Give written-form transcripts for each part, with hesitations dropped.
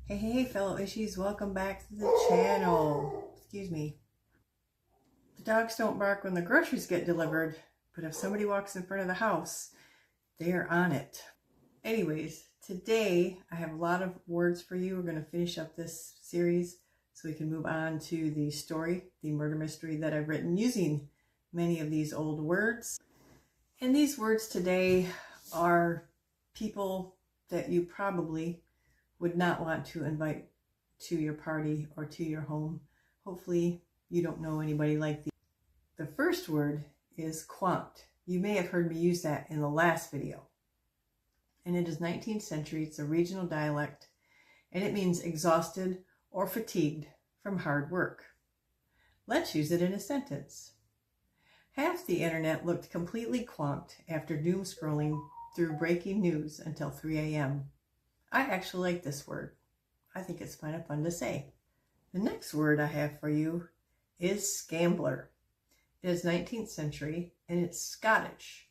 Hey, fellow ishies, welcome back to the channel. Excuse me. The dogs don't bark when the groceries get delivered, but if somebody walks in front of the house, they're on it. Anyways, today I have a lot of words for you. We're going to finish up this series so we can move on to the story, the murder mystery that I've written using many of these old words. And these words today are people that you probably would not want to invite to your party or to your home. Hopefully you don't know anybody like these. The first word is quanked. You may have heard me use that in the last video. And it is 19th century. It's a regional dialect, and it means exhausted or fatigued from hard work. Let's use it in a sentence. Half the internet looked completely quanked after doom scrolling through breaking news until 3 a.m. I actually like this word. I think it's kind of fun to say. The next word I have for you is scambler. It is 19th century and it's Scottish,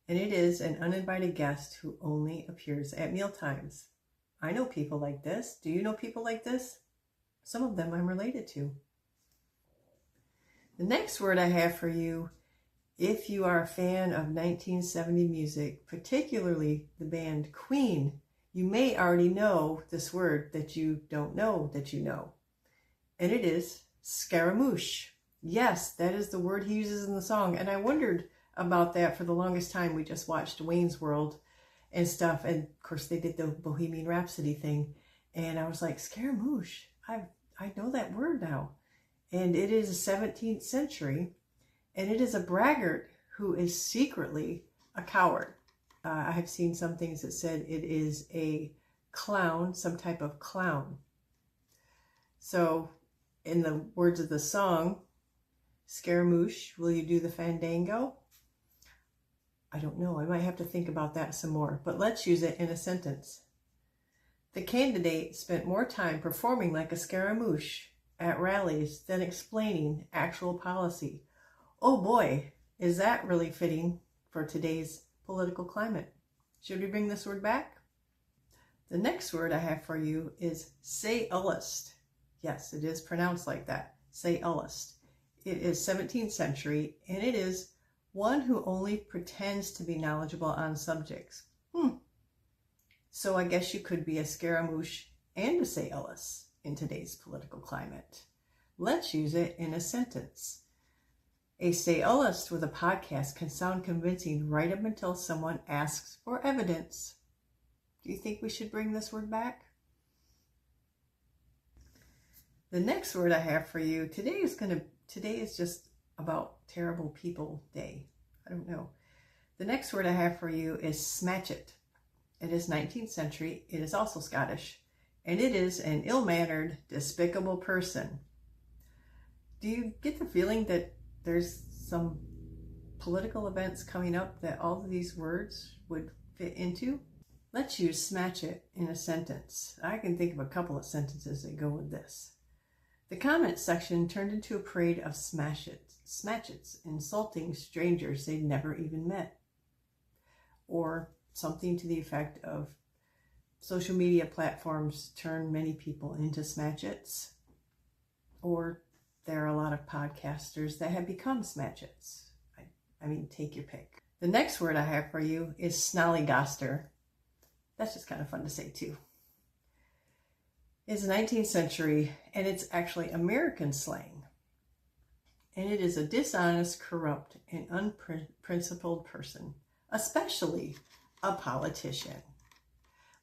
and it is an uninvited guest who only appears at mealtimes. I know people like this. Do you know people like this? Some of them I'm related to. The next word I have for you, if you are a fan of 1970 music, particularly the band Queen, you may already know this word that you don't know that you know. And it is scaramouche. Yes, that is the word he uses in the song. And I wondered about that for the longest time. We just watched Wayne's World and stuff. And of course they did the Bohemian Rhapsody thing. And I was like, scaramouche, I know that word now. And it is 17th century. And it is a braggart who is secretly a coward. I have seen some things that said it is a clown, some type of clown. So in the words of the song, Scaramouche, will you do the fandango? I don't know. I might have to think about that some more, but let's use it in a sentence. The candidate spent more time performing like a scaramouche at rallies than explaining actual policy. Oh boy, is that really fitting for today's political climate. Should we bring this word back? The next word I have for you is sciolist. Yes, it is pronounced like that, sciolist. It is 17th century, and it is one who only pretends to be knowledgeable on subjects. So I guess you could be a scaramouche and a sciolist in today's political climate. Let's use it in a sentence. A sciolist with a podcast can sound convincing right up until someone asks for evidence. Do you think we should bring this word back? The next word I have for you today is just about terrible people day. I don't know. The next word I have for you is smatchet. It is 19th century. It is also Scottish, and it is an ill-mannered, despicable person. Do you get the feeling that there's some political events coming up that all of these words would fit into? Let's use smatchet in a sentence. I can think of a couple of sentences that go with this. The comment section turned into a parade of smatchets, insulting strangers they'd never even met. Or something to the effect of social media platforms turn many people into smatchets. Or there are a lot of podcasters that have become smatchets. I mean, take your pick. The next word I have for you is snollygoster. That's just kind of fun to say too. It's 19th century, and it's actually American slang. And it is a dishonest, corrupt, and unprincipled person, especially a politician.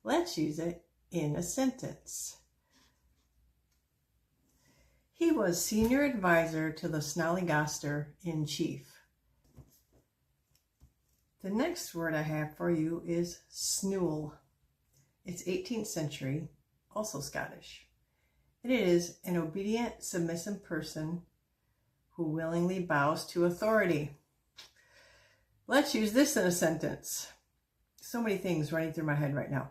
Let's use it in a sentence. He was senior advisor to the snollygoster in chief. The next word I have for you is snool. It's 18th century, also Scottish. It is an obedient, submissive person who willingly bows to authority. Let's use this in a sentence. So many things running through my head right now.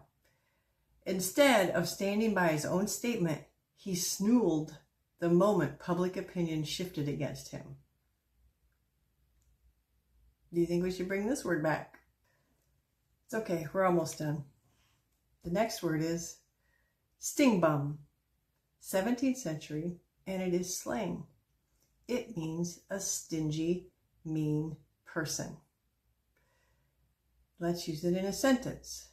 Instead of standing by his own statement, he snooled the moment public opinion shifted against him. Do you think we should bring this word back? It's okay, we're almost done. The next word is Sting bum, 17th century, and it is slang. It means a stingy, mean person. Let's use it in a sentence.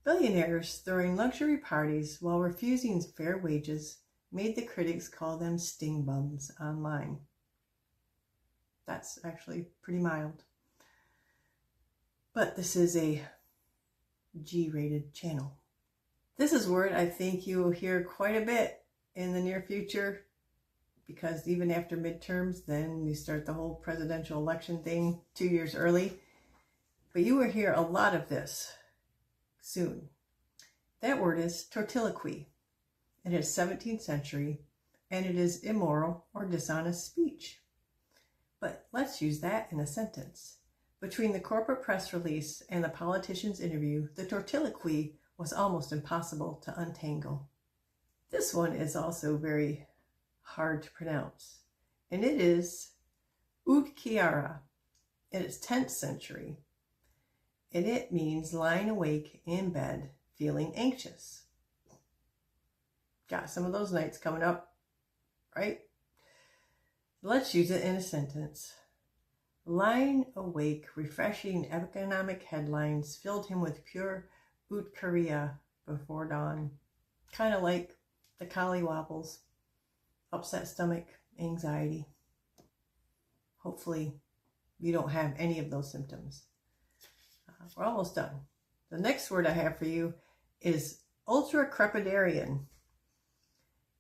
Billionaires throwing luxury parties while refusing fair wages made the critics call them sting bums online. That's actually pretty mild. But this is a G-rated channel. This is a word I think you will hear quite a bit in the near future, because even after midterms, then you start the whole presidential election thing 2 years early. But you will hear a lot of this soon. That word is tortiloquy. It is 17th century, and it is immoral or dishonest speech. But let's use that in a sentence. Between the corporate press release and the politician's interview, the tortiloquy was almost impossible to untangle. This one is also very hard to pronounce, and it is uhtceare. It is 10th century, and it means lying awake in bed feeling anxious. Got some of those nights coming up, right? Let's use it in a sentence. Lying awake, refreshing economic headlines filled him with pure uhtceare before dawn. Kind of like the collywobbles, upset stomach, anxiety. Hopefully you don't have any of those symptoms. We're almost done. The next word I have for you is ultracrepidarian.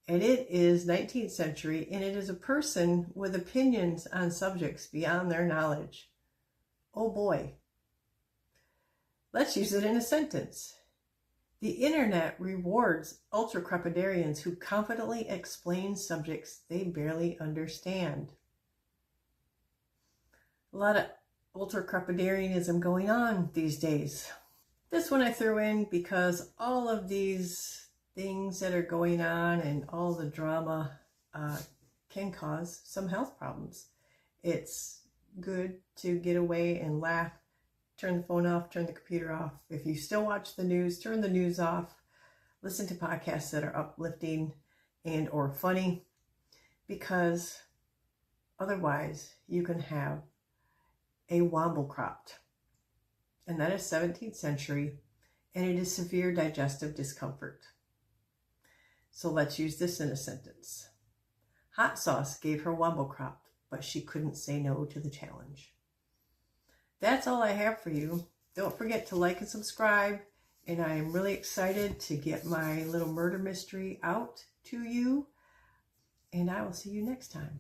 And it is 19th century, and it is a person with opinions on subjects beyond their knowledge. Oh boy. Let's use it in a sentence. The internet rewards ultracrepidarians who confidently explain subjects they barely understand. A lot of ultracrepidarianism going on these days. This one I threw in because all of these things that are going on and all the drama can cause some health problems. It's good to get away and laugh, turn the phone off, turn the computer off. If you still watch the news, turn the news off. Listen to podcasts that are uplifting and or funny, because otherwise you can have a wamblecropt. And that is 17th century, and it is severe digestive discomfort. So let's use this in a sentence. Hot sauce gave her wamblecropt, but she couldn't say no to the challenge. That's all I have for you. Don't forget to like and subscribe, and I am really excited to get my little murder mystery out to you, and I will see you next time.